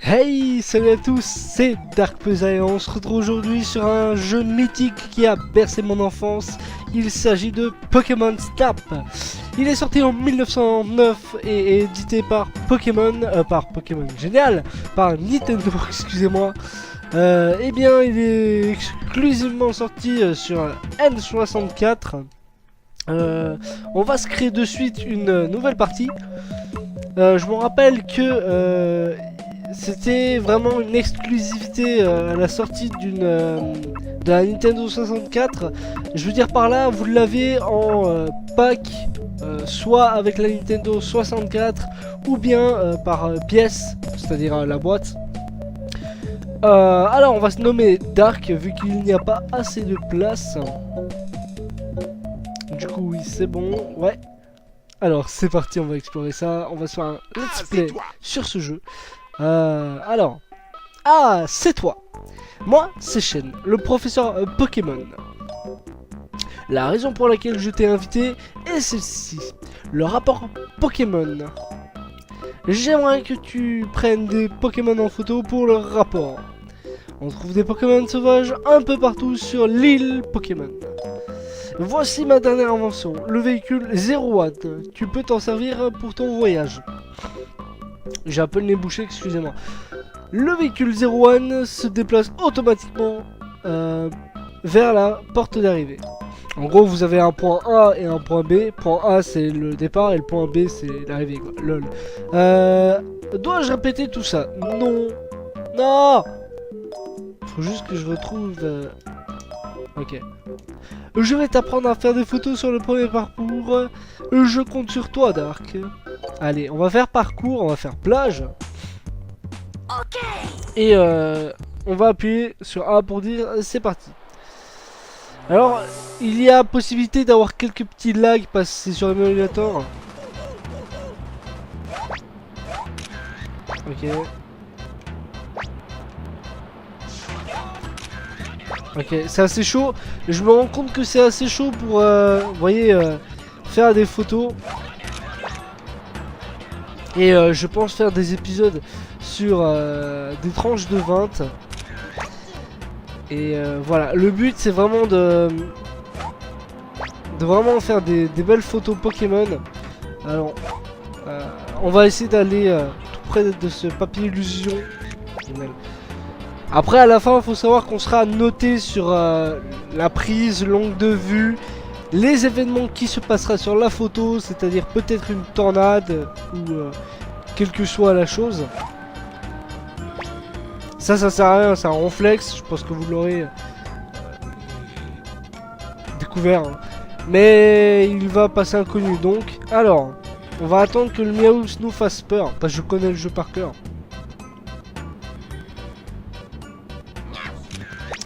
Hey, salut à tous, c'est Darkpeza et on se retrouve aujourd'hui sur un jeu mythique qui a bercé mon enfance. Il s'agit de Pokémon Snap. Il est sorti en 1909 et est édité par Pokémon, Génial, par Nintendo, excusez-moi. Eh bien, il est exclusivement sorti sur N64. On va se créer de suite une nouvelle partie. Je me rappelle que c'était vraiment une exclusivité à la sortie de la Nintendo 64. Je veux dire par là, vous l'avez en pack, soit avec la Nintendo 64 ou bien par pièce, c'est-à-dire la boîte. Alors on va se nommer Dark vu qu'il n'y a pas assez de place. Du coup oui c'est bon, ouais. Alors c'est parti, on va explorer ça, on va se faire un let's play sur ce jeu. Alors, c'est toi. Moi, c'est Shen, le professeur Pokémon. La raison pour laquelle je t'ai invité est celle-ci. Le rapport Pokémon. J'aimerais que tu prennes des Pokémon en photo pour le rapport. On trouve des Pokémon sauvages un peu partout sur l'île Pokémon. Voici ma dernière invention, le véhicule 0 Watt. Tu peux t'en servir pour ton voyage. J'ai un peu le nez bouché, excusez-moi. Le véhicule 01 se déplace automatiquement vers la porte d'arrivée. En gros, vous avez un point A et un point B. Point A, c'est le départ et le point B, c'est l'arrivée, quoi. Lol. Dois-je répéter tout ça? Non. Non. Faut juste que je retrouve... Ok. Je vais t'apprendre à faire des photos sur le premier parcours. Je compte sur toi, Dark. Allez, on va faire parcours, on va faire plage. Ok. Et on va appuyer sur A pour dire c'est parti. Alors, il y a possibilité d'avoir quelques petits lags parce que c'est sur l'émulateur. Ok. Ok, c'est assez chaud. Je me rends compte que c'est assez chaud pour, vous voyez, faire des photos. Et je pense faire des épisodes sur des tranches de 20. Et voilà, le but c'est vraiment de vraiment faire des belles photos Pokémon. Alors, on va essayer d'aller tout près de ce papier illusion. Après à la fin il faut savoir qu'on sera noté sur la prise, l'angle de vue, les événements qui se passera sur la photo, c'est-à-dire peut-être une tornade ou quelle que soit la chose. Ça sert à rien, c'est un réflexe, je pense que vous l'aurez découvert. Hein. Mais il va passer inconnu donc. Alors, on va attendre que le Miaus nous fasse peur, parce que je connais le jeu par cœur.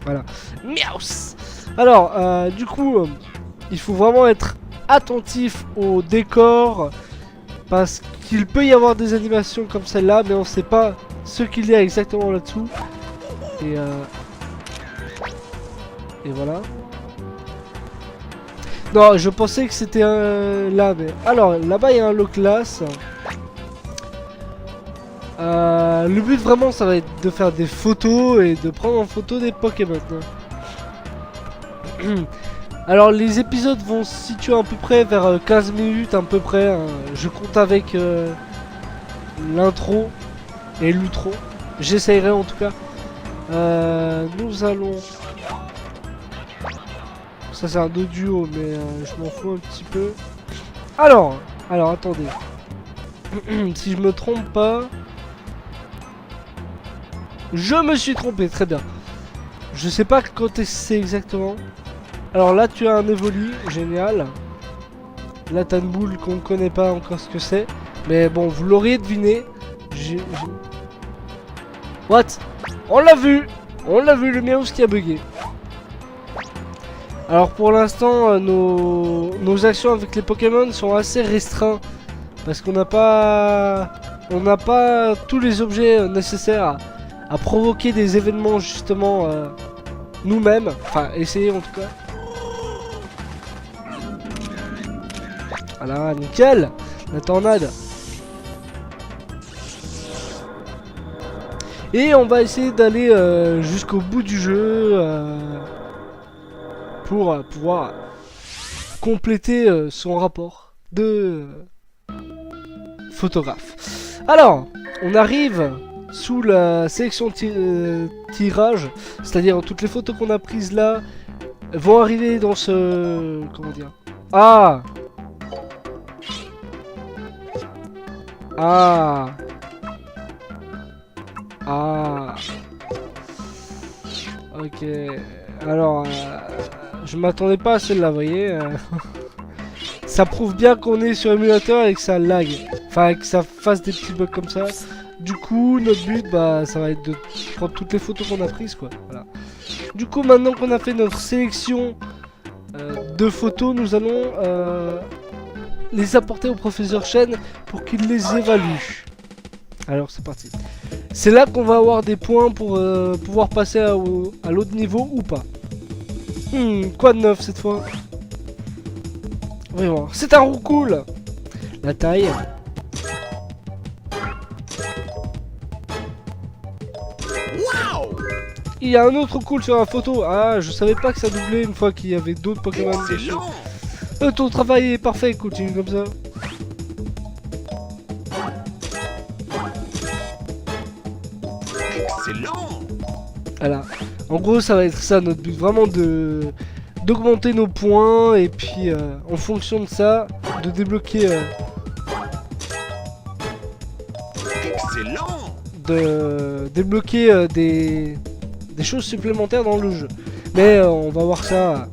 Voilà. Miaus. Alors, du coup, il faut vraiment être attentif au décor, parce qu'il peut y avoir des animations comme celle-là, mais on sait pas ce qu'il y a exactement là-dessous. Et voilà. Non, je pensais que c'était là, mais... Alors, là-bas, il y a un low class. Le but, vraiment, ça va être de faire des photos et de prendre en photo des Pokémon. Alors, les épisodes vont se situer à peu près vers 15 minutes, à peu près. Hein. Je compte avec l'intro et l'outro. J'essayerai en tout cas. Nous allons... Ça c'est un duo mais je m'en fous un petit peu. Alors attendez. Si je me trompe pas... Je me suis trompé, très bien. Je sais pas quand c'est exactement. Alors là tu as un évolu, génial. Là t'as une boule qu'on ne connaît pas encore ce que c'est. Mais bon, vous l'auriez deviné. What? On l'a vu, le Miaus qui a bugué. Alors pour l'instant, nos actions avec les Pokémon sont assez restreintes. Parce qu'on n'a pas... tous les objets nécessaires à provoquer des événements justement nous-mêmes. Enfin, essayer en tout cas. Voilà, nickel. La tornade. Et on va essayer d'aller jusqu'au bout du jeu pour pouvoir compléter son rapport de photographe. Alors, on arrive sous la sélection tirage, c'est-à-dire toutes les photos qu'on a prises là vont arriver dans ce... comment dire? Ah! Ah! Ah! Ok. Alors, je m'attendais pas à celle-là, vous voyez. Ça prouve bien qu'on est sur émulateur et que ça lag. Enfin, que ça fasse des petits bugs comme ça. Du coup, notre but, bah, ça va être de prendre toutes les photos qu'on a prises, quoi. Voilà. Du coup, maintenant qu'on a fait notre sélection de photos, nous allons les apporter au professeur Chen pour qu'il les évalue. Alors, c'est parti. C'est là qu'on va avoir des points pour pouvoir passer à l'autre niveau ou pas. Quoi de neuf cette fois? Voyons voir. C'est un roucoule. La taille. Il y a un autre cool sur la photo. Ah, je savais pas que ça doublait une fois qu'il y avait d'autres Pokémon dessus. Ton travail est parfait, continue comme ça. Excellent. Voilà. En gros, ça va être ça notre but, vraiment d'augmenter nos points et puis en fonction de ça, de débloquer. Excellent. De débloquer des choses supplémentaires dans le jeu. Mais on va voir ça.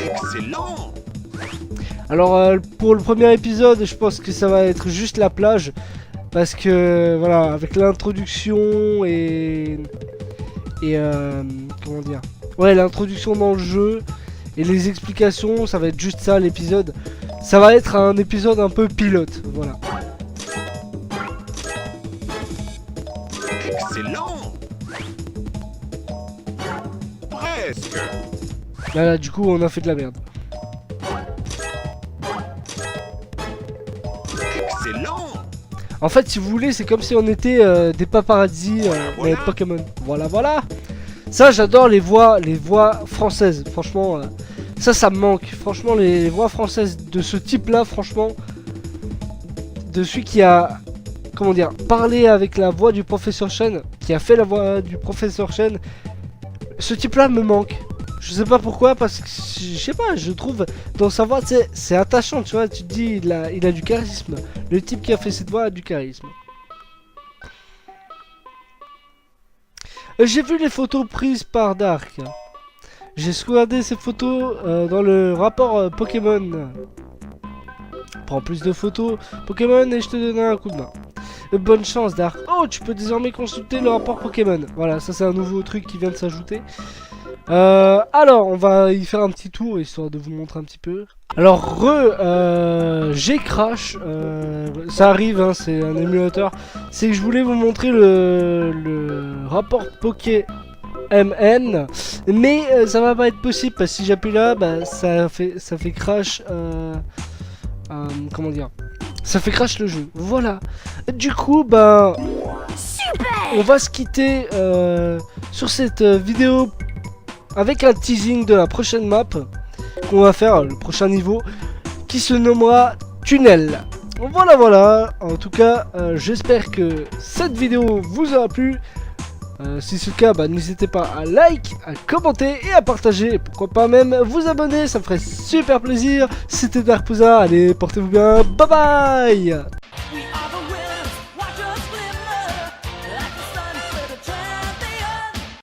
Excellent. Alors pour le premier épisode, je pense que ça va être juste la plage. Parce que voilà, avec l'introduction et comment dire, ouais, l'introduction dans le jeu et les explications, ça va être juste ça l'épisode. Ça va être un épisode un peu pilote, voilà. Excellent. Presque. Là, du coup, on a fait de la merde. Excellent. En fait, si vous voulez, c'est comme si on était des paparazzi Voilà. Pokémon. Voilà, voilà. Ça, j'adore les voix françaises. Franchement, ça me manque. Franchement, les voix françaises de ce type-là, franchement, de celui qui a, comment dire, parlé avec la voix du professeur Chen, qui a fait la voix du professeur Chen, ce type-là me manque. Je sais pas pourquoi, parce que je sais pas, je trouve dans sa voix, c'est attachant, tu vois. Tu te dis, il a du charisme. Le type qui a fait cette voix a du charisme. J'ai vu les photos prises par Dark. J'ai sauvegardé ces photos dans le rapport Pokémon. Prends plus de photos Pokémon et je te donnerai un coup de main. Bonne chance Dark. Oh, tu peux désormais consulter le rapport Pokémon. Voilà, ça c'est un nouveau truc qui vient de s'ajouter. Alors, on va y faire un petit tour histoire de vous montrer un petit peu. Alors, j'ai crash. Ça arrive, hein, c'est un émulateur. C'est que je voulais vous montrer le rapport Poké MN, mais ça va pas être possible parce que si j'appuie là, bah, ça fait crash. Comment dire? Ça fait crash le jeu. Voilà. Du coup, bah, on va se quitter sur cette vidéo avec un teasing de la prochaine map qu'on va faire, le prochain niveau, qui se nommera Tunnel. Voilà, voilà. En tout cas, j'espère que cette vidéo vous aura plu. Si c'est le cas, bah, n'hésitez pas à like, à commenter et à partager. Et pourquoi pas même vous abonner, ça me ferait super plaisir. C'était Dark Pouza, allez, portez-vous bien. Bye bye.